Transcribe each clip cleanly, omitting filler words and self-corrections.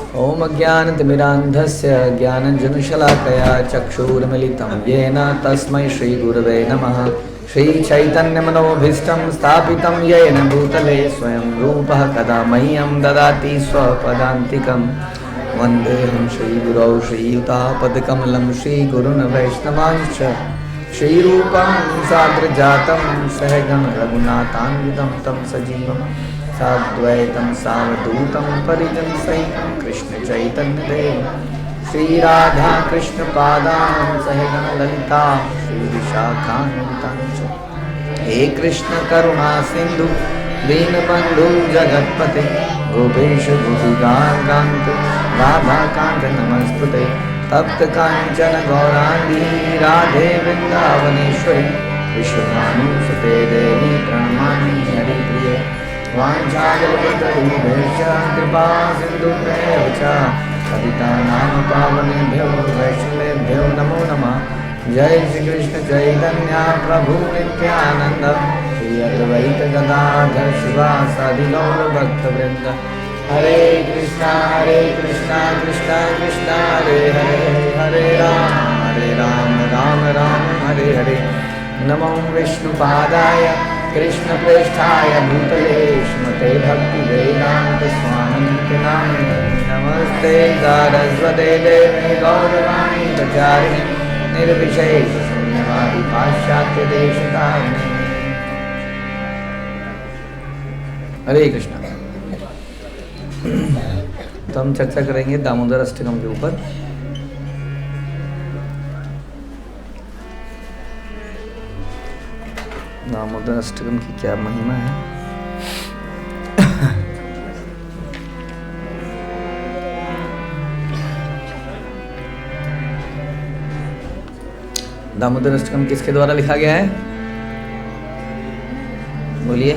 ओम अज्ञानतिमिरान्धस्य ज्ञानञ्जनशलाकया चक्षुरुन्मीलितं येन तस्मै श्रीगुरवे नमः। श्रीचैतन्यमनोभीष्टं स्थापितं येन भूतले स्वयं रूपः कदा मह्यं ददाति स्वपदान्तिकं। वन्देऽहं श्रीगुरौ श्रीयुतापदकमलं श्रीगुरून् वैष्णवांश्च श्रीरूपं साग्रजातं सहगं रघुनाथान्वितं तं सजीवं साद्वैतं सावधूतं परिजनसहितं कृष्णचैतन्यदेवं श्रीराधाकृष्णपादां सहगं ललिता श्रीविशाखान्वितां च। हे कृष्ण करुणा सिन्धु दीनबन्धु जगत्पते गोपेश गोपिकान्त राधाकान्त नमस्तुते। तप्त कांचन गौरांगी राधे वृंदावनेश्वरी विश्वभानुसुते देवी प्रणमामि हरिप्रिये। वाञ्छाकल्पतरुभ्यश्च कृपा सिन्धुभ्येव च पतितानां पावनेभ्यो वैष्णवेभ्यो नमो नमः। जय श्री कृष्ण चैतन्य प्रभु नित्यानंद श्री अद्वैत गदाधर शिवासादि गौर भक्तवृंद। हरे कृष्णा कृष्णा कृष्णा हरे हरे हरे राम राम राम हरे हरे। नमो विष्णुपादाय कृष्णप्रेष्ठाय भूतले श्रीमते भक्तिवेदान्त स्वामिनिति नामिने। नमस्ते सारस्वते देवे गौरवाणी प्रचारिणे निर्विशेष शून्यवादी पाश्चात्य देशतारिणे। हरे कृष्णा। तो हम चर्चा करेंगे दामोदर अष्टकम के ऊपर। दामोदर अष्टकम की क्या महिमा है। दामोदर अष्टकम किसके द्वारा लिखा गया है, बोलिए।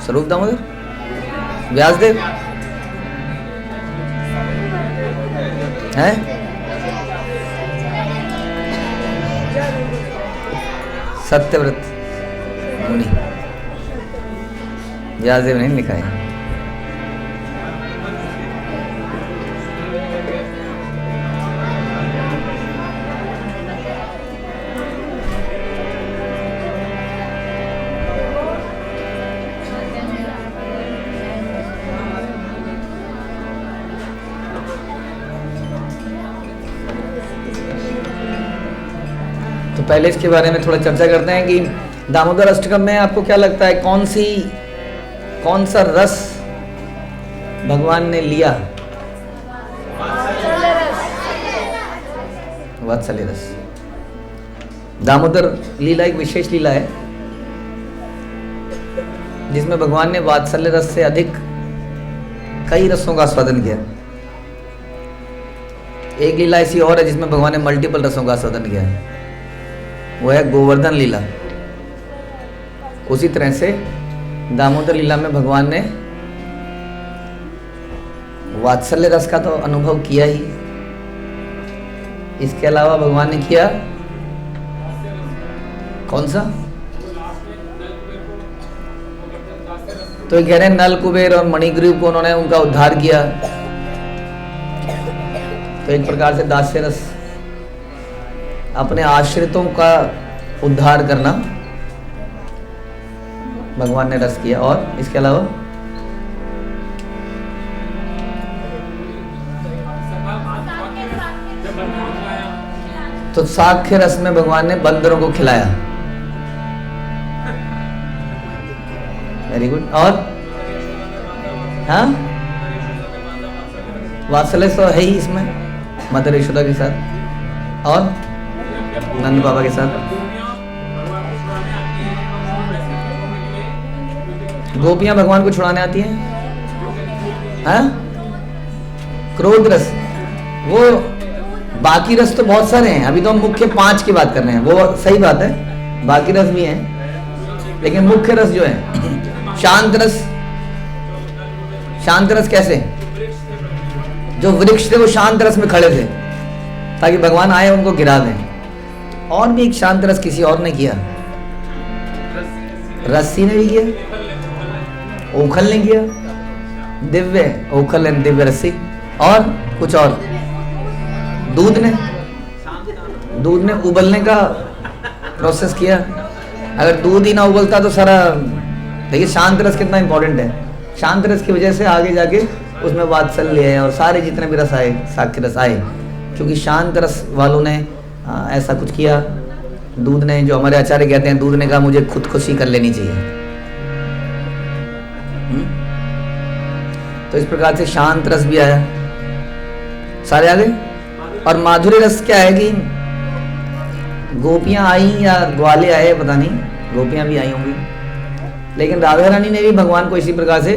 स्वरूप दामोदर, व्यासदेव हैं, सत्यव्रत मुनि। व्यासदेव ने लिखा है। तो पहले इसके बारे में थोड़ा चर्चा करते हैं कि दामोदर अष्टकम में आपको क्या लगता है कौन सा रस भगवान ने लिया। वात्सल्य रस। दामोदर लीला एक विशेष लीला है जिसमें भगवान ने वात्सल्य रस से अधिक कई रसों का आस्वादन किया। एक लीला ऐसी और है जिसमें भगवान ने मल्टीपल रसों का आस्वादन किया है, वो है गोवर्धन लीला। उसी तरह से दामोदर लीला में भगवान ने वात्सल्य रस का तो अनुभव किया ही, इसके अलावा भगवान ने किया कौन सा, तो कह रहे हैं नल कुबेर और मणिग्रीव को उन्होंने उनका उद्धार किया। तो एक प्रकार से दास्य रस, अपने आश्रितों का उद्धार करना भगवान ने रस किया। और इसके अलावा तो साख्य रस में भगवान ने बंदरों को खिलाया। Very good. और हाँ, वात्सल्य तो है ही इसमें मदर यशोदा के साथ और नंद बाबा के साथ। गोपियां भगवान को छुड़ाने आती हैं। हाँ, क्रोध रस, वो बाकी रस तो बहुत सारे हैं, अभी तो हम मुख्य 5 की बात कर रहे हैं। वो सही बात है, बाकी रस भी हैं, लेकिन मुख्य रस जो है शांत रस। शांत रस कैसे, जो वृक्ष थे वो शांत रस में खड़े थे ताकि भगवान आए उनको गिरा दें। और भी एक शांत रस किसी और ने किया, रस्सी ने भी किया, ओखल ने किया, दिव्य ओखल एंड दिव्य रसी, और कुछ और दूध ने उबलने का प्रोसेस किया। अगर दूध ही ना उबलता तो सारा, देखिए शांत रस कितना इंपॉर्टेंट है। शांत रस की वजह से आगे जाके उसमें वात्सल्य है और सारे जितने भी रस आए, साक्ष्य रस आए, क्योंकि शांत रस वालों ने ऐसा कुछ किया। दूध ने, जो हमारे आचार्य कहते हैं, दूध ने कहा मुझे खुदकुशी कर लेनी चाहिए। तो इस प्रकार से शांत रस भी आया, सारे आ गए। और माधुर्य रस क्या है कि गोपियां आई या ग्वाले आए, पता नहीं, गोपियां भी आई होंगी, लेकिन राधा रानी ने भी भगवान को इसी प्रकार से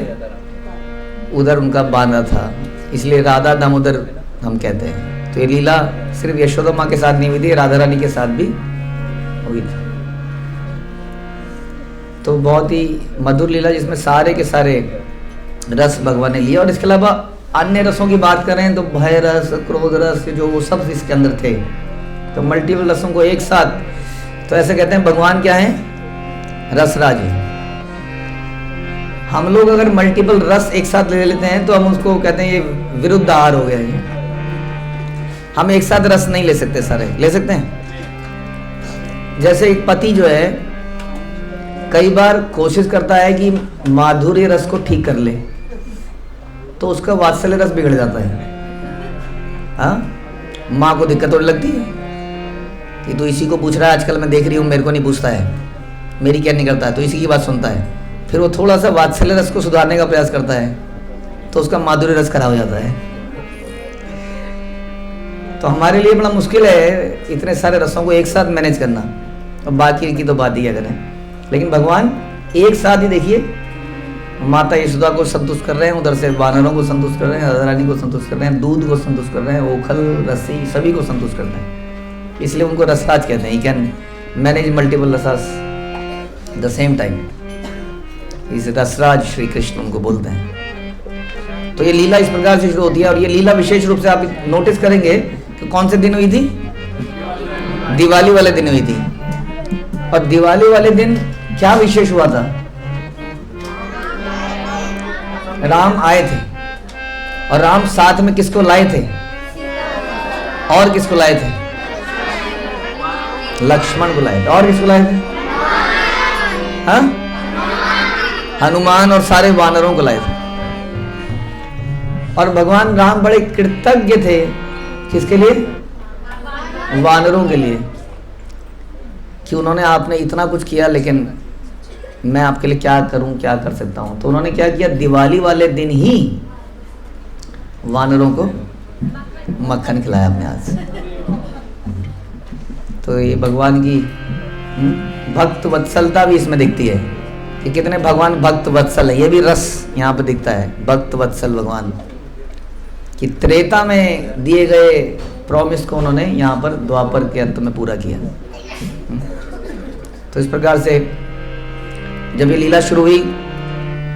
उधर उनका बांधा था, इसलिए राधा दामोदर हम कहते हैं। तो ये लीला सिर्फ यशोदा माँ के साथ नहीं हुई थी, राधा रानी के साथ भी हुई थी। तो बहुत ही मधुर लीला जिसमें सारे के सारे रस भगवान ने लिए। और इसके अलावा अन्य रसों की बात करें तो भय रस, क्रोध रस, जो वो सब इसके अंदर थे। तो मल्टीपल रसों को एक साथ, तो ऐसे कहते हैं भगवान क्या है, रसराज है। हम लोग अगर मल्टीपल रस एक साथ ले लेते हैं तो हम उसको कहते हैं ये विरुद्ध आहार हो गया है। हम एक साथ रस नहीं ले सकते, सारे ले सकते हैं। जैसे एक पति जो है कई बार कोशिश करता है कि माधुर्य रस को ठीक कर ले, तो उसका वात्सल्य रस बिगड़ जाता है। हाँ, माँ को दिक्कत थोड़ी लगती है कि तू इसी को पूछ रहा है, आजकल मैं देख रही हूँ मेरे को नहीं पूछता है, मेरी क्या नहीं करता है, तो इसी की बात सुनता है। फिर वो थोड़ा सा वात्सल्य रस को सुधारने का प्रयास करता है तो उसका माधुर्य रस खराब हो जाता है। तो हमारे लिए बड़ा मुश्किल है इतने सारे रसों को एक साथ मैनेज करना, और बाकी की तो बात ही करें। लेकिन भगवान एक साथ ही, देखिए, माता यशोदा को संतुष्ट कर रहे हैं, उधर से वानरों को संतुष्ट कर रहे हैं, राधा रानी को संतुष्ट कर रहे हैं, दूध को संतुष्ट कर रहे हैं, ओखल, रस्सी, सभी को संतुष्ट कर रहे हैं। इसलिए उनको रसराज कहते हैं। He can manage multiple rasas the same time. इस रसराज श्री कृष्ण उनको बोलते हैं। तो ये लीला इस प्रकार से शुरू होती है। और ये लीला विशेष रूप से आप नोटिस करेंगे कि कौन से दिन हुई थी, दिवाली वाले दिन हुई थी। और दिवाली वाले दिन क्या विशेष हुआ था, राम आए थे, और राम साथ में किसको लाए थे, और किसको लाए थे, लक्ष्मण को लाए थे, और किसको लाए थे, हाँ, हनुमान और सारे वानरों को लाए थे। और भगवान राम बड़े कृतज्ञ थे, किसके लिए, वानरों के लिए, कि उन्होंने आपने इतना कुछ किया, लेकिन मैं आपके लिए क्या करूं, क्या कर सकता हूं। तो उन्होंने क्या किया, दिवाली वाले दिन ही वानरों को मक्खन खिलाया अपने हाथ से। तो ये भगवान की भक्त वत्सलता भी इसमें दिखती है कि कितने भगवान भक्त वत्सल है। ये भी रस यहाँ पे दिखता है, भक्त वत्सल भगवान कि त्रेता में दिए गए प्रॉमिस को उन्होंने यहाँ पर द्वापर के अंत में पूरा किया। तो इस प्रकार से जब ये लीला शुरू हुई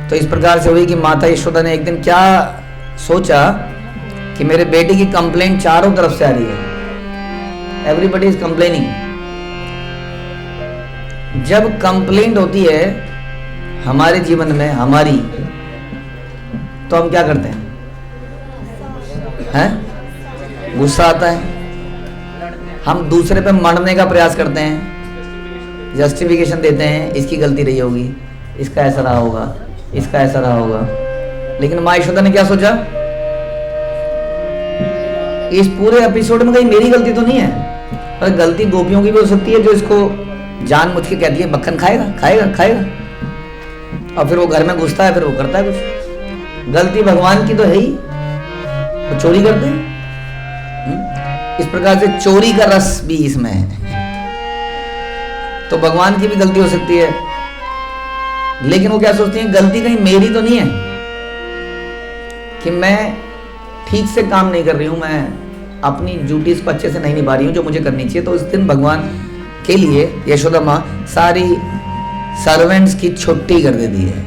तो इस प्रकार से हुई कि माता यशोदा ने एक दिन क्या सोचा कि मेरे बेटे की कंप्लेंट चारों तरफ से आ रही है, एवरीबडी इज कंप्लेनिंग। जब कंप्लेंट होती है हमारे जीवन में हमारी, तो हम क्या करते हैं, गुस्सा आता है, हम दूसरे पे मरने का प्रयास करते हैं, जस्टिफिकेशन देते हैं, इसकी गलती रही होगी, इसका ऐसा रहा होगा, इसका ऐसा रहा होगा। लेकिन माँ यशोदा ने क्या सोचा, इस पूरे एपिसोड में कहीं मेरी गलती तो नहीं है, पर गलती गोपियों की भी हो सकती है, जो इसको जान मुझ के कहती है मक्खन खाएगा खाएगा खाएगा, और फिर वो घर में घुसता है, फिर वो करता है कुछ। गलती भगवान की तो है ही, वो चोरी करते हैं। इस प्रकार से चोरी का रस भी इसमें है। तो भगवान की भी गलती हो सकती है, लेकिन वो क्या सोचती है, गलती कहीं मेरी तो नहीं है कि मैं ठीक से काम नहीं कर रही हूं, मैं अपनी ड्यूटीज को अच्छे से नहीं निभा रही हूं जो मुझे करनी चाहिए। तो इस दिन भगवान के लिए यशोदा माँ सारी सर्वेंट्स की छुट्टी कर देती है,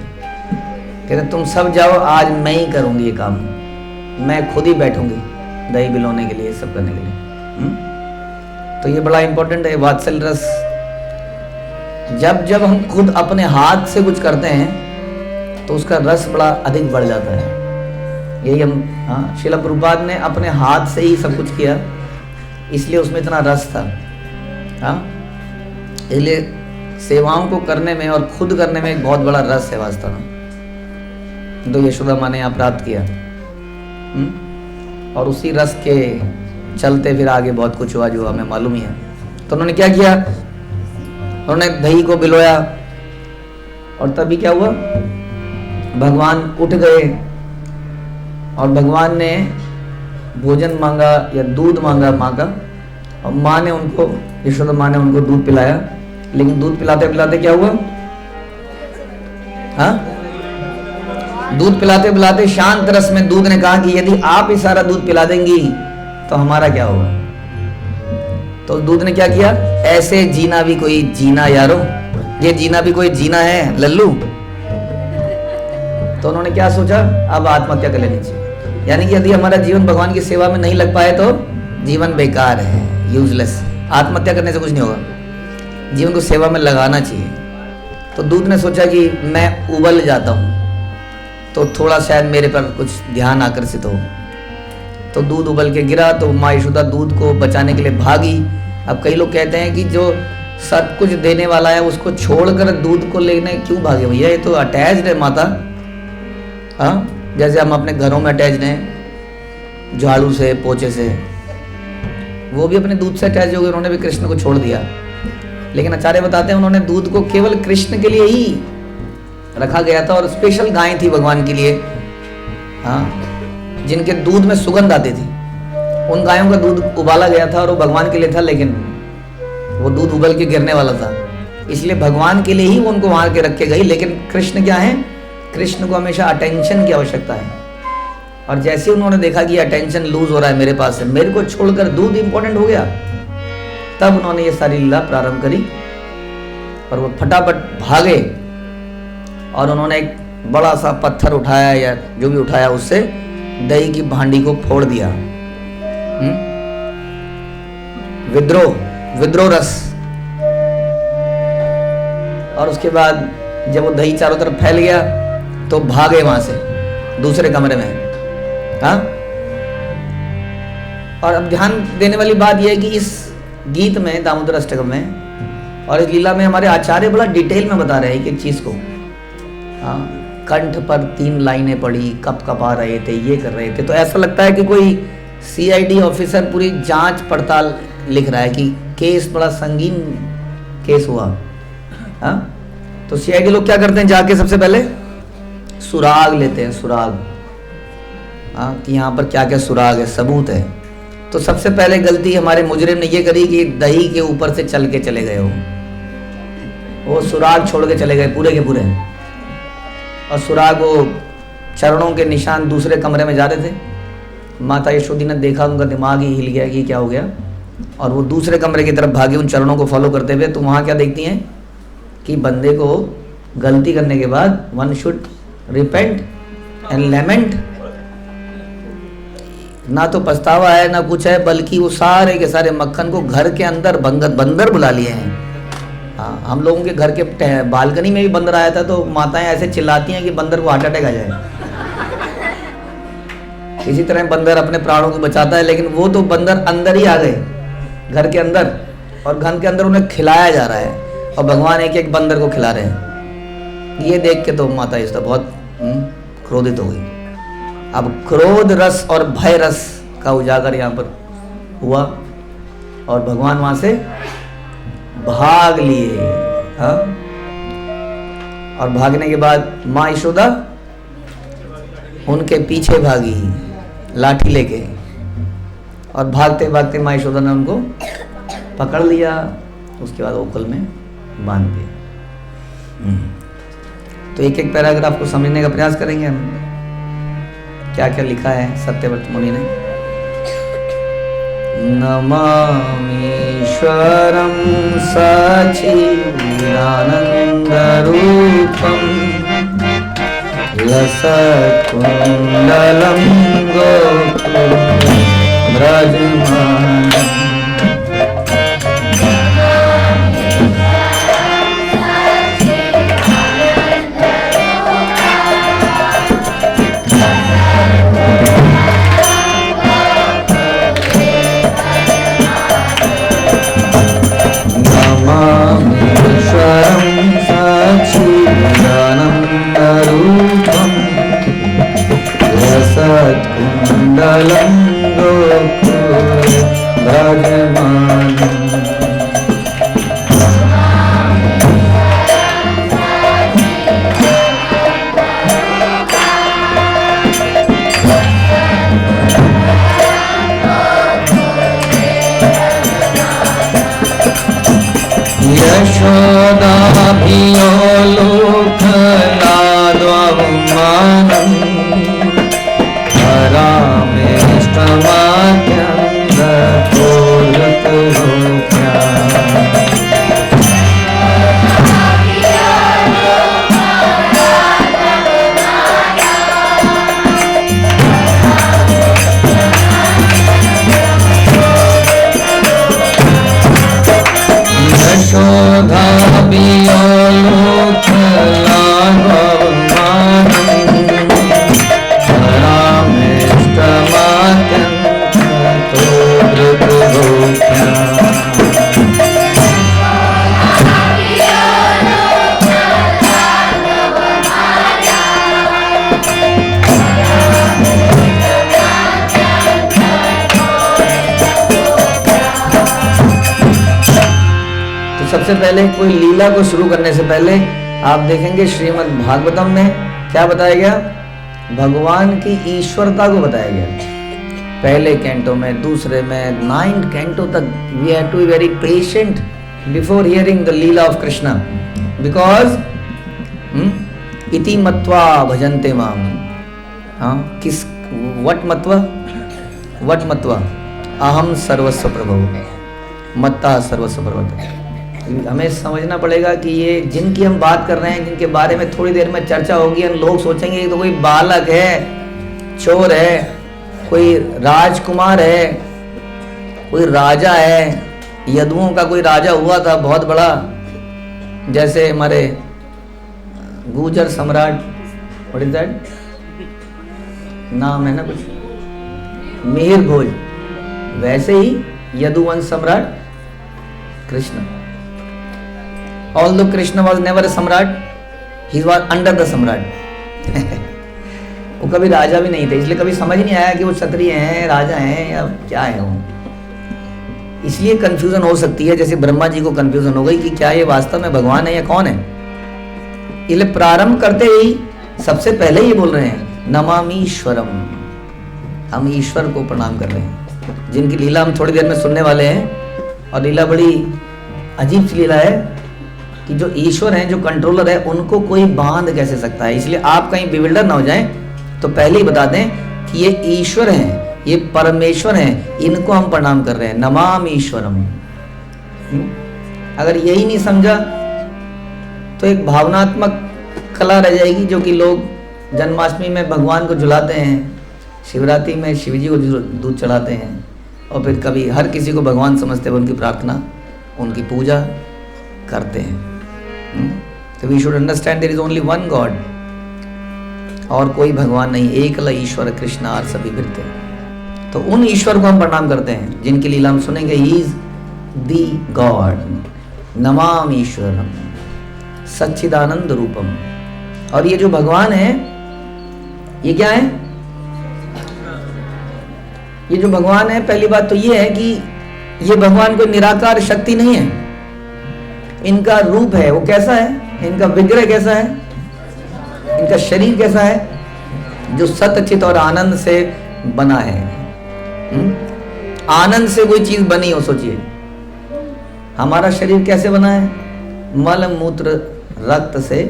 कहते तुम सब जाओ, आज मैं ही करूंगी ये काम, मैं खुद ही बैठूंगी दही बिलोने के लिए, सब करने के लिए। तो ये बड़ा इंपॉर्टेंट है वात्सल्य रस। जब जब हम खुद अपने हाथ से कुछ करते हैं तो उसका रस बड़ा अधिक बढ़ जाता है। यही हम, हाँ, श्रील प्रभुपाद ने अपने हाथ से ही सब कुछ किया, इसलिए उसमें इतना रस था। हाँ, इसलिए सेवाओं को करने में और खुद करने में एक बहुत बड़ा रस है वास्तव में। तो यशोदा माँ ने यहाँ प्राप्त किया। और उसी रस के चलते फिर आगे बहुत कुछ हुआ जो हमें मालूम ही है। तो उन्होंने क्या किया, उन्होंने दही को भिगोया, और तभी क्या हुआ, भगवान उठ गए और भगवान ने भोजन मांगा या दूध मांगा माँ का, और माँ ने उनको, यशोदा माँ ने उनको दूध पिलाया। लेकिन दूध पिलाते पिलाते क्या हुआ, हाँ, दूध पिलाते पिलाते शांत रस में दूध ने कहा कि यदि आप ही सारा दूध पिला देंगी तो हमारा क्या होगा। तो दूध ने क्या किया, ऐसे जीना भी कोई जीना यारो, ये जीना भी कोई जीना है लल्लू। तो उन्होंने क्या सोचा, अब आत्महत्या कर लेनी चाहिए। यानी कि यदि हमारा जीवन भगवान की सेवा में नहीं लग पाए तो जीवन बेकार है, यूजलेस। आत्महत्या करने से कुछ नहीं होगा, जीवन को सेवा में लगाना चाहिए। तो दूध ने सोचा कि मैं उबल जाता हूँ तो थोड़ा शायद मेरे पर कुछ ध्यान आकर्षित हो। तो दूध उबल के गिरा, तो माँ यशोदा दूध को बचाने के लिए भागी। अब कई लोग कहते हैं कि जो सब कुछ देने वाला है उसको छोड़कर दूध को लेने क्यों भागे भैया, ये तो अटैच्ड है माता। हाँ, जैसे हम अपने घरों में अटैच्ड हैं झाड़ू से, पोछे से, वो भी अपने दूध से अटैच हो गए, उन्होंने भी कृष्ण को छोड़ दिया। लेकिन आचार्य बताते हैं उन्होंने दूध को केवल कृष्ण के लिए ही रखा गया था, और स्पेशल गाय थी भगवान के लिए, हाँ, जिनके दूध में सुगंध आती थी, उन गायों का दूध उबाला गया था और वो भगवान के लिए था। लेकिन वो दूध उबल के गिरने वाला था, इसलिए भगवान के लिए ही वो उनको वहां के रखे गई। लेकिन कृष्ण क्या है, कृष्ण को हमेशा अटेंशन की आवश्यकता है, और जैसे उन्होंने देखा कि अटेंशन लूज हो रहा है मेरे पास से, मेरे को छोड़कर दूध इंपॉर्टेंट हो गया, तब उन्होंने ये सारी लीला प्रारंभ करी। और वो फटाफट भागे और उन्होंने एक बड़ा सा पत्थर उठाया या जो भी उठाया, उससे दही की भांडी को फोड़ दिया। विद्रोह रस। और उसके बाद जब वो दही चारों तरफ फैल गया तो भागे वहां से दूसरे कमरे में। हाँ, और अब ध्यान देने वाली बात यह है कि इस गीत में, दामोदर अष्टकम में और इस लीला में हमारे आचार्य बड़ा डिटेल में बता रहे हैं कि एक चीज को। हाँ, कंठ पर 3 लाइनें पड़ी, कप कपा रहे थे, ये कर रहे थे, तो ऐसा लगता है कि कोई सीआईडी ऑफिसर पूरी जांच पड़ताल लिख रहा है कि केस बड़ा संगीन केस हुआ। हाँ, तो सीआईडी लोग क्या करते हैं, जाके सबसे पहले सुराग लेते हैं, सुराग। हाँ, कि यहाँ पर क्या क्या सुराग है, सबूत है। तो सबसे पहले गलती हमारे मुजरिम ने ये करी कि दही के ऊपर से चल के चले गए, वो सुराग छोड़ के चले गए पूरे के पूरे, और सुराग वो चरणों के निशान दूसरे कमरे में जा रहे थे। माता यशोदी ने देखा, उनका दिमाग ही हिल गया कि क्या हो गया, और वो दूसरे कमरे की तरफ भागी उन चरणों को फॉलो करते हुए। तो वहाँ क्या देखती हैं कि बंदे को गलती करने के बाद one should repent and lament, ना तो पछतावा है ना कुछ है, बल्कि वो सारे के सारे मक्खन को घर के अंदर बंदर बुला लिए हैं। हाँ, हम लोगों के घर के बालकनी में भी बंदर आया था, तो माताएं ऐसे चिल्लाती हैं कि बंदर को हार्ट अटैक आ जाए। इसी तरह बंदर अपने प्राणों को बचाता है, लेकिन वो तो बंदर अंदर ही आ गए घर के अंदर, और घर के अंदर उन्हें खिलाया जा रहा है, और भगवान एक एक बंदर को खिला रहे हैं। ये देख के तो माता इसका बहुत क्रोधित हो गई। अब क्रोध रस और भय रस का उजागर यहाँ पर हुआ, और भगवान वहां से भाग लिए। हाँ, और भागने के बाद माँ यशोदा उनके पीछे भागी लाठी लेके, और भागते भागते माँ यशोदा ने उनको पकड़ लिया। उसके बाद ओखल में बांध दिया। तो एक एक पैराग्राफ को समझने का प्रयास करेंगे हम, क्या क्या लिखा है सत्यव्रत मुनि ने। नमामीश्वरं सच्चिदानन्दरूपं लसत्कुण्डलं गोकुलव्रजमानम्। तत्कुण्डलं गोकुले भ्राजमानम्। यशोदाभियोलोकनाद्वमानम् परामेष्टमाद्यन्द्रपूर्वतरोक्या। सबसे पहले कोई लीला को शुरू करने से पहले आप देखेंगे श्रीमद् भागवतम में क्या बताया गया, भगवान की ईश्वरता को बताया गया। पहले कैंटो में, दूसरे में, 9th कैंटो तक we have to be very patient before hearing the lila of Krishna, because इति मत्वा भजन्ते माम। हाँ, किस वट मत्वा अहम सर्वस्व प्रभु मत्ता सर्वस्व प्रभु। हमें समझना पड़ेगा कि ये जिनकी हम बात कर रहे हैं, जिनके बारे में थोड़ी देर में चर्चा होगी, हम लोग सोचेंगे कि तो कोई बालक है, चोर है, कोई राजकुमार है, कोई राजा है, यदुओं का कोई राजा हुआ था बहुत बड़ा, जैसे हमारे गुर्जर सम्राट, व्हाट इज दैट नाम है ना कुछ, मिहिर भोज, वैसे ही यदुवंश सम्राट Krishna. Although Krishna was never a सम्राट, he was under the सम्राट। वो कभी राजा भी नहीं थे, इसलिए कभी समझ नहीं आया कि वो क्षत्रिय हैं, राजा हैं या क्या है वो। इसलिए कंफ्यूजन हो सकती है, जैसे ब्रह्मा जी को कंफ्यूजन हो गई कि क्या ये वास्तव में भगवान है या कौन है। इसलिए प्रारंभ करते ही सबसे पहले ये बोल रहे हैं नमामीश्वरम, हम ईश्वर को प्रणाम कर रहे हैं, जिनकी लीला हम थोड़ी देर में सुनने वाले हैं। और लीला बड़ी अजीब सी लीला है कि जो ईश्वर हैं, जो कंट्रोलर है, उनको कोई बांध कैसे सकता है। इसलिए आप कहीं बिविल्डर ना हो जाएं, तो पहले ही बता दें कि ये ईश्वर हैं, ये परमेश्वर हैं, इनको हम प्रणाम कर रहे हैं, नमामि ईश्वरम। अगर यही नहीं समझा तो एक भावनात्मक कला रह जाएगी, जो कि लोग जन्माष्टमी में भगवान को झुलाते हैं, शिवरात्रि में शिवजी को दूध चढ़ाते हैं, और फिर कभी हर किसी को भगवान समझते हुए उनकी प्रार्थना, उनकी पूजा करते हैं। तो we should understand there is only one god, और कोई भगवान नहीं, एकल ईश्वर कृष्ण और सभी बिरते। तो उन ईश्वर को हम प्रणाम करते हैं जिनकी लीला हम सुनेंगे। He is the God, Namami ईश्वरम सच्चिदानंद रूपम। और ये जो भगवान है, ये क्या है? ये जो भगवान है, पहली बात तो ये है कि ये भगवान कोई निराकार शक्ति नहीं है, इनका रूप है। वो कैसा है? इनका विग्रह कैसा है? इनका शरीर कैसा है? जो सत्य चित और आनंद से बना है। आनंद से कोई चीज बनी हो, सोचिए हमारा शरीर कैसे बना है? मल मूत्र रक्त से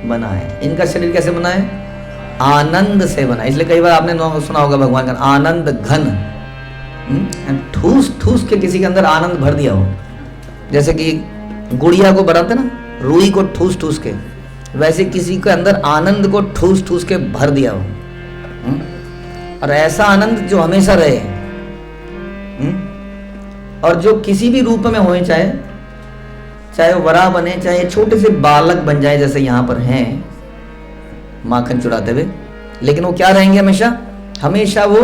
बना है। इनका शरीर कैसे बना है? आनंद से बना है। इसलिए कई बार आपने सुना होगा भगवान का आनंद घन, ठूस ठूस के किसी के अंदर आनंद भर दिया हो। जैसे कि गुड़िया को बनाते ना, रुई को ठूस ठूस के, वैसे किसी के अंदर आनंद को ठूस ठूस के भर दिया हो। और ऐसा आनंद जो हमेशा रहे, और जो किसी भी रूप में हो, चाहे वो वरा बने, चाहे छोटे से बालक बन जाए, जैसे यहाँ पर हैं माखन चुराते हुए, लेकिन वो क्या रहेंगे? हमेशा हमेशा वो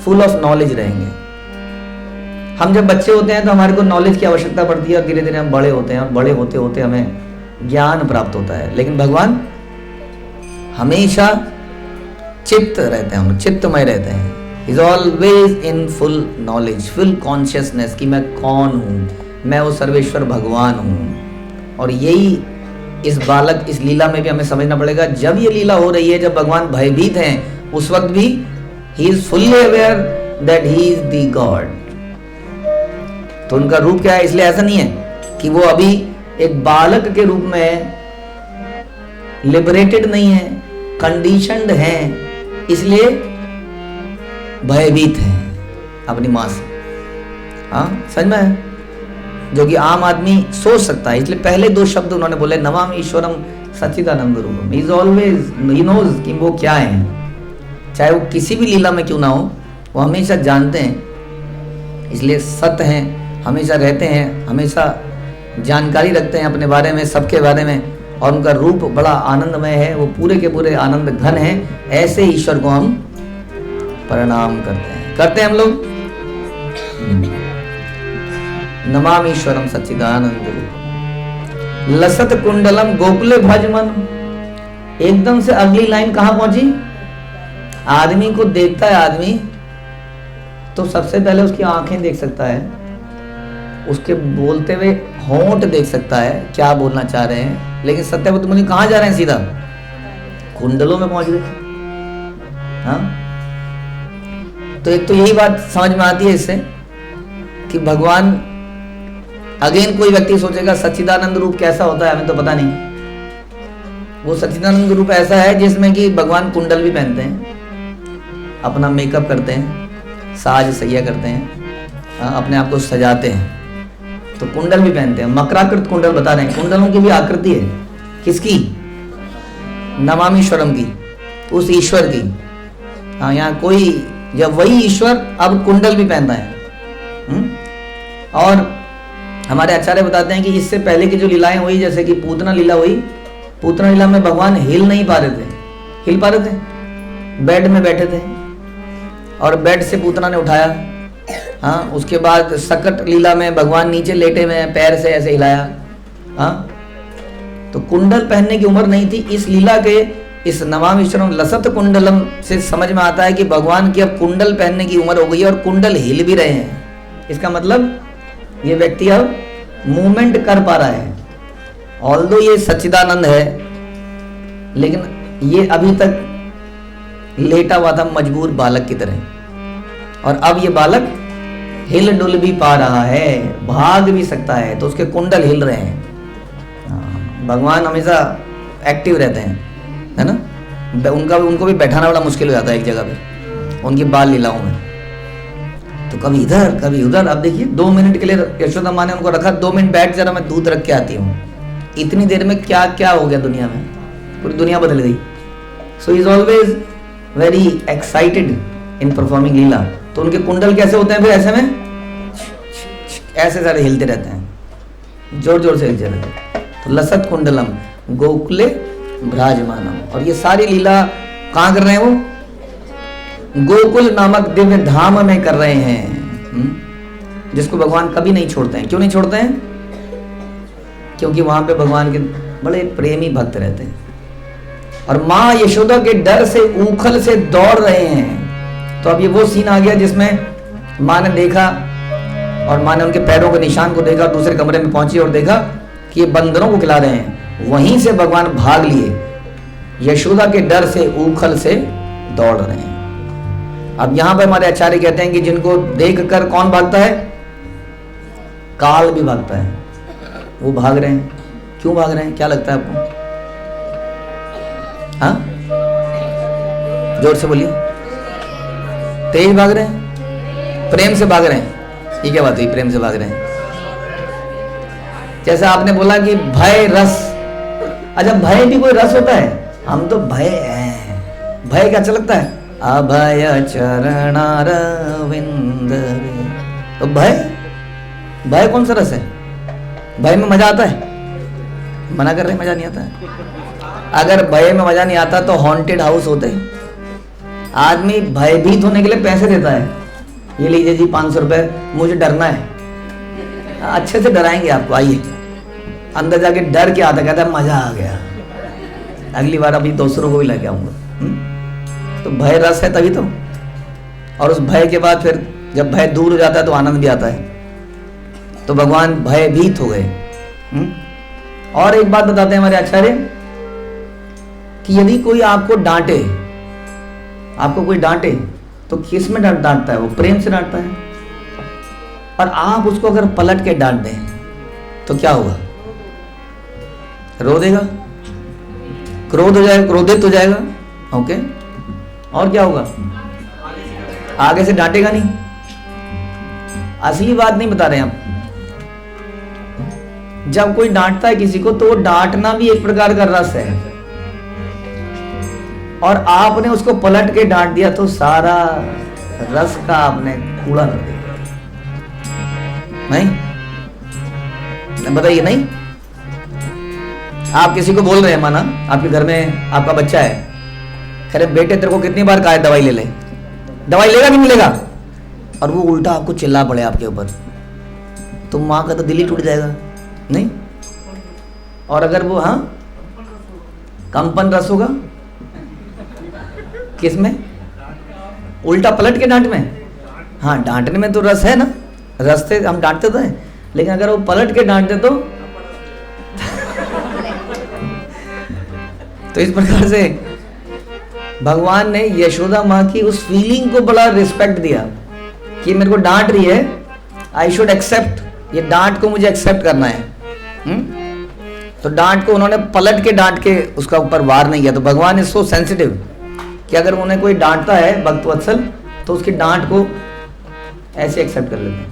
फुल ऑफ नॉलेज रहेंगे। हम जब बच्चे होते हैं तो हमारे को नॉलेज की आवश्यकता पड़ती है, और धीरे धीरे हम बड़े होते हैं, और बड़े होते होते हमें ज्ञान प्राप्त होता है। लेकिन भगवान हमेशा चित्त रहते हैं, हम चित्तमय रहते हैं। Is always in full knowledge, full consciousness कि मैं कौन हूँ, मैं वो सर्वेश्वर भगवान हूँ। और यही इस बालक, इस लीला में भी हमें समझना पड़ेगा। जब ये लीला हो रही है, जब भगवान भयभीत हैं, उस वक्त भी he is fully aware that he is the God. तो उनका रूप क्या है? इसलिए ऐसा नहीं है कि वो अभी एक बालक के रूप में लिबरेटेड नहीं है, कंडीशनड है, इसलिए भयभीत है अपनी मां से। हाँ, समझ में है? जो कि आम आदमी सोच सकता है। इसलिए पहले दो शब्द उन्होंने बोले, नमामि ईश्वरम सच्चिदानंद रूपम। He is always, he knows कि वो क्या है, चाहे वो किसी भी लीला में क्यों ना हो, वो हमेशा जानते हैं। इसलिए सत्य हैं, हमेशा रहते हैं, हमेशा जानकारी रखते हैं अपने बारे में, सबके बारे में, और उनका रूप बड़ा आनंदमय है, वो पूरे के पूरे आनंद घन है। ऐसे ईश्वर को हम प्रणाम करते हैं हम लोग। नमामि ईश्वरम सच्चिदानंद रूपम लसत कुंडलम गोकुले भजमन। एकदम से अगली लाइन कहां पहुंची? आदमी को देखता है आदमी तो सबसे पहले उसकी आंखें देख सकता है, उसके बोलते हुए होंठ देख सकता है क्या बोलना चाह रहे हैं। लेकिन सत्यव्रत मुनि कहां जा रहे हैं? सीधा कुंडलों में पहुंच गए। हाँ, तो एक तो यही बात समझ में आती है इससे कि भगवान, अगेन कोई व्यक्ति सोचेगा सच्चिदानंद रूप कैसा होता है, हमें तो पता नहीं। वो सच्चिदानंद रूप ऐसा है जिसमें कि भगवान कुंडल भी पहनते हैं, अपना मेकअप करते हैं, साज सैया करते हैं, अपने आप को सजाते हैं, तो कुंडल भी पहनते हैं। मकराकृत कुंडल बता रहे हैं। कुंडलों की भी आकृति है, किसकी? नमामीश्वरम की, उस ईश्वर की। हाँ, यहाँ कोई, जब वही ईश्वर अब कुंडल भी पहनता है। और हमारे आचार्य बताते हैं कि इससे पहले की जो लीलाएं हुई, जैसे कि पूतना लीला हुई, पूतना लीला में भगवान हिल नहीं पा रहे थे। हिल पा रहे थे? बेड में बैठे थे और बेड से पूतना ने उठाया। हाँ, उसके बाद सकट लीला में भगवान नीचे लेटे हुए हैं, पैर से ऐसे हिलाया। हाँ, तो कुंडल पहनने की उम्र नहीं थी। इस लीला के, इस नमामि ईश्वरम लसत कुंडलम से समझ में आता है कि भगवान की अब कुंडल पहनने की उम्र हो गई है और कुंडल हिल भी रहे हैं। इसका मतलब ये व्यक्ति अब मूवमेंट कर पा रहा है। ऑल्दो ये सच्चिदानंद है, लेकिन ये अभी तक लेटा हुआ था मजबूर बालक की तरह, और अब ये बालक हिल डुल भी पा रहा है, भाग भी सकता है, तो उसके कुंडल हिल रहे हैं। भगवान हमेशा एक्टिव रहते हैं, है ना? उनको भी बैठाना बड़ा मुश्किल हो जाता है एक जगह पे, उनकी बाल लीलाओं में। तो कभी इधर कभी उधर। अब देखिए 2 मिनट के लिए यशोदा माँ ने उनको रखा, 2 मिनट बैठ, जरा मैं दूध रख के आती हूँ। इतनी देर में क्या क्या हो गया दुनिया में, पूरी दुनिया बदल गई। So is always very excited in performing leela. तो उनके कुंडल कैसे होते हैं फिर? ऐसे में ऐसे सारे हिलते रहते हैं, जोर जोर से हिलते रहते हैं। तो लसत कुंडलम गोकुले भ्राजमानम। और ये सारी लीला कहाँ कर रहे हैं? वो गोकुल नामक दिव्य धाम में कर रहे हैं, जिसको भगवान कभी नहीं छोड़ते हैं। क्यों नहीं छोड़ते हैं? क्योंकि वहां पे भगवान के बड़े प्रेमी भक्त रहते हैं, और माँ यशोदा के डर से उखल से दौड़ रहे हैं। तो अब ये वो सीन आ गया जिसमें माँ ने देखा, और माँ ने उनके पैरों के निशान को देखा, दूसरे कमरे में पहुंची और देखा कि ये बंदरों को खिला रहे हैं। वहीं से भगवान भाग लिए, यशोदा के डर से उखल से दौड़ रहे हैं। अब यहां पर हमारे आचार्य कहते हैं कि जिनको देखकर कौन भागता है? काल भी भागता है। वो भाग रहे हैं। क्यों भाग रहे हैं? क्या लगता है आपको? हाँ, जोर से बोलिए। तेज भाग रहे हैं, प्रेम से भाग रहे हैं। ये क्या बात हुई? प्रेम से भाग रहे हैं। जैसे आपने बोला कि भय रस, अच्छा भय भी कोई रस होता है? हम तो भय हैं। भय क्या अच्छा लगता है? अभय चरणारविंद। तो भय कौन सा रस है? भय में मजा आता है? मना कर रहे हैं, मजा नहीं आता है। अगर भय में मजा नहीं आता तो हॉन्टेड हाउस होते। आदमी भयभीत होने के लिए पैसे देता है, ये लीजिए जी 500 रुपए, मुझे डरना है। अच्छे से डराएंगे आपको, आइए। अंदर जाके डर के आता, कहता है मजा आ गया, अगली बार अभी दूसरों को भी लेके आऊंगा। तो भय रस है तभी तो। और उस भय के बाद फिर जब भय दूर हो जाता है तो आनंद भी आता है। तो भगवान भयभीत हो गए। और एक बात बताते हैं हमारे आचार्य कि यदि कोई आपको डांटे, आपको कोई डांटे तो किस में डांटता है? वो प्रेम से डांटता है। और आप उसको अगर पलट के डांट दें तो क्या होगा? रो देगा, क्रोध हो जाएगा, क्रोधित हो जाएगा। ओके, और क्या होगा? आगे से डांटेगा नहीं। असली बात नहीं बता रहे हैं आप। जब कोई डांटता है किसी को तो वो डांटना भी एक प्रकार का रस है, और आपने उसको पलट के डांट दिया तो सारा रस का आपने कूड़ा कर दिया। नहीं बताइए? नहीं, आप किसी को बोल रहे हैं, माना आपके घर में आपका बच्चा है, अरे बेटे तेरे को कितनी बार कहा है दवाई ले ले, दवाई लेगा कि नहीं लेगा, और वो उल्टा आपको चिल्ला पड़े आपके ऊपर, तो माँ का तो दिल ही टूट जाएगा। नहीं? और अगर वो हाँ कंपन रस होगा किस में? उल्टा पलट के डांट में। हाँ, डांटने में तो रस है ना, रस से हम डांटते तो हैं, लेकिन अगर वो पलट के डांटते तो इस प्रकार से भगवान ने यशोदा माँ की उस फीलिंग को बड़ा रिस्पेक्ट दिया कि मेरे को डांट रही है, आई शुड एक्सेप्ट, ये डांट को मुझे एक्सेप्ट करना है। तो डांट को उन्होंने पलट के डांट के उसका ऊपर वार नहीं किया। तो भगवान इज सो सेंसिटिव कि अगर उन्हें कोई डांटता है भक्त वत्सल तो उसकी डांट को ऐसे एक्सेप्ट कर लेते हैं,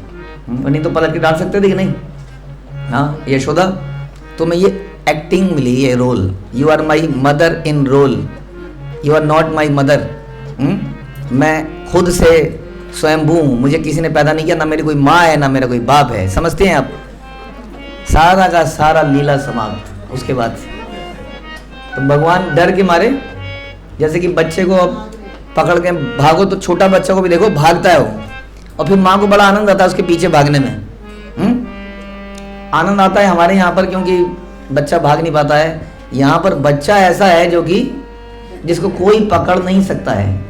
नहीं तो पलट के डांट सकते थे कि नहीं? हाँ यशोदा, तुम्हें ये एक्टिंग मिली, ये role, you are my mother in role, you are not my mother. मैं खुद से स्वयंभू हूँ, मुझे किसी ने पैदा नहीं किया, ना मेरी कोई माँ है ना मेरा कोई बाप है। समझते हैं आप? सारा का सारा लीला समाप्त उसके बाद। तो भगवान डर के मारे, जैसे कि बच्चे को पकड़ के भागो तो छोटा बच्चा को भी देखो भागता है वो, और फिर माँ को बड़ा आनंद आता है उसके पीछे भागने में। आनंद आता है हमारे यहाँ पर, क्योंकि बच्चा भाग नहीं पाता है। यहाँ पर बच्चा ऐसा है जो कि जिसको कोई पकड़ नहीं सकता है।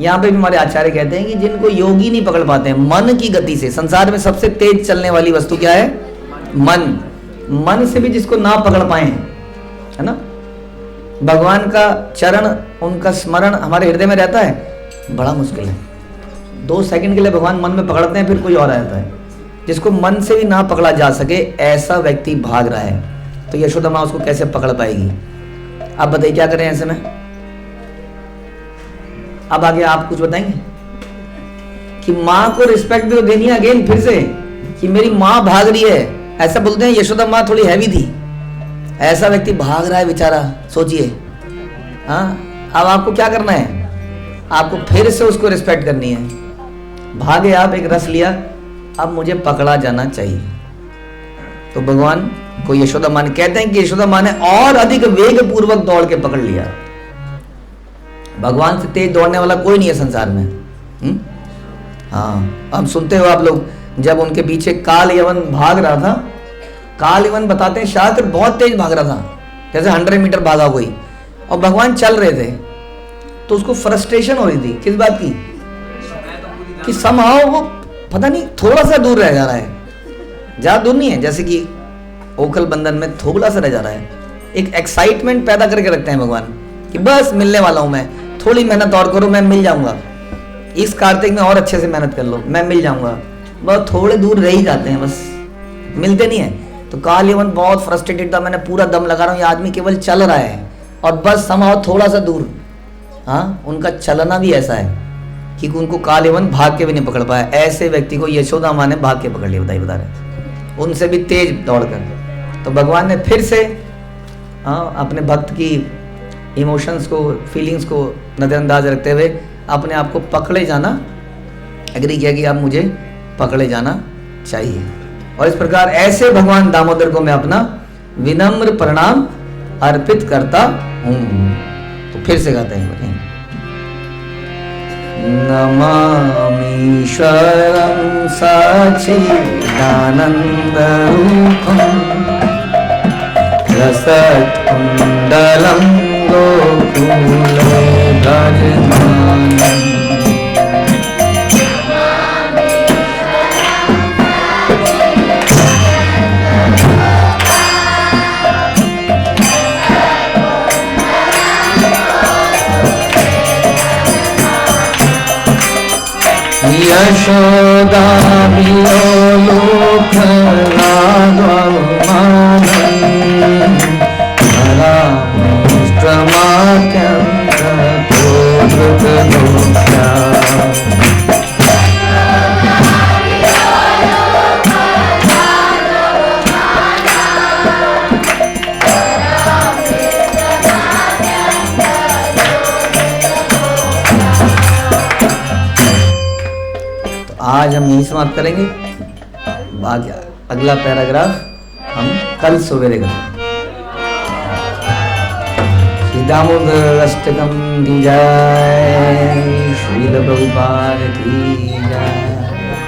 यहाँ पे भी हमारे आचार्य कहते हैं कि जिनको योगी नहीं पकड़ पाते हैं मन की गति से। संसार में सबसे तेज चलने वाली वस्तु क्या है? मन। मन से भी जिसको ना पकड़ पाए, है ना, भगवान का चरण, उनका स्मरण हमारे हृदय में रहता है, बड़ा मुश्किल है। 2 सेकंड के लिए भगवान मन में पकड़ते हैं, फिर कोई और आ जाता है। जिसको मन से भी ना पकड़ा जा सके ऐसा व्यक्ति भाग रहा है, तो यशोदा माँ उसको कैसे पकड़ पाएगी? आप बताइए क्या करें ऐसे में? अब आगे आप कुछ बताएंगे कि माँ को रिस्पेक्ट भी तो देनी है अगेन फिर से, कि मेरी माँ भाग रही है। ऐसा बोलते हैं यशोदा माँ थोड़ी हैवी थी, ऐसा व्यक्ति भाग रहा है बेचारा, सोचिए। हाँ, अब आपको क्या करना है? आपको फिर से उसको रिस्पेक्ट करनी है। भागे आप, एक रस लिया, अब मुझे पकड़ा जाना चाहिए। तो भगवान को यशोदा माँ ने, कहते हैं कि यशोदा माँ ने और अधिक वेग पूर्वक दौड़ के पकड़ लिया। भगवान से तेज दौड़ने वाला कोई नहीं है संसार में। हाँ, अब सुनते हो आप लोग, जब उनके पीछे काल यवन भाग रहा था, काल यवन बताते हैं शास्त्र बहुत तेज भाग रहा था, जैसे 100 मीटर भागा कोई, और भगवान चल रहे थे, तो उसको फ्रस्ट्रेशन हो रही थी। किस बात की? कि समहाउ वो पता नहीं थोड़ा सा दूर रह जा रहा है, ज्यादा दूर नहीं है, जैसे कि ओखल बंधन में थोड़ा सा रह जा रहा है। एक एक्साइटमेंट पैदा करके रखते हैं भगवान कि बस मिलने वाला हूं मैं, थोड़ी मेहनत और करो, मैं मिल जाऊंगा, इस कार्तिक में और अच्छे से मेहनत कर लो, मैं मिल जाऊंगा। बहुत थोड़े दूर रह ही जाते हैं, बस मिलते नहीं है। तो काल यवन बहुत फ्रस्ट्रेटेड था, मैंने पूरा दम लगा रहा हूँ, ये आदमी केवल चल रहा है और बस समाओ थोड़ा सा दूर। हाँ, उनका चलना भी ऐसा है कि उनको काल यवन भाग के भी नहीं पकड़ पाया। ऐसे व्यक्ति को यशोदा माँ ने भाग के पकड़ लिया, बता रहे, उनसे भी तेज दौड़कर। तो भगवान ने फिर से अपने भक्त की इमोशंस को, फीलिंग्स को नजरअंदाज रखते हुए अपने आप को पकड़े जाना एग्री किया कि अब मुझे पकड़े जाना चाहिए। और इस प्रकार ऐसे भगवान दामोदर को मैं अपना विनम्र प्रणाम अर्पित करता हूँ। तो फिर से गाते हैं, बताएं। नमामीश्वरं सच्चिदानन्दरूपम् रसकुण्डलं गोकुले भजमानं यशोदा बिलो लोक आज हम यही समाप्त करेंगे। बाकी अगला पैराग्राफ हम कल सवेरे करेंगे। श्री दामोदर अष्टकम की जय, श्रील प्रभुपाद की जय।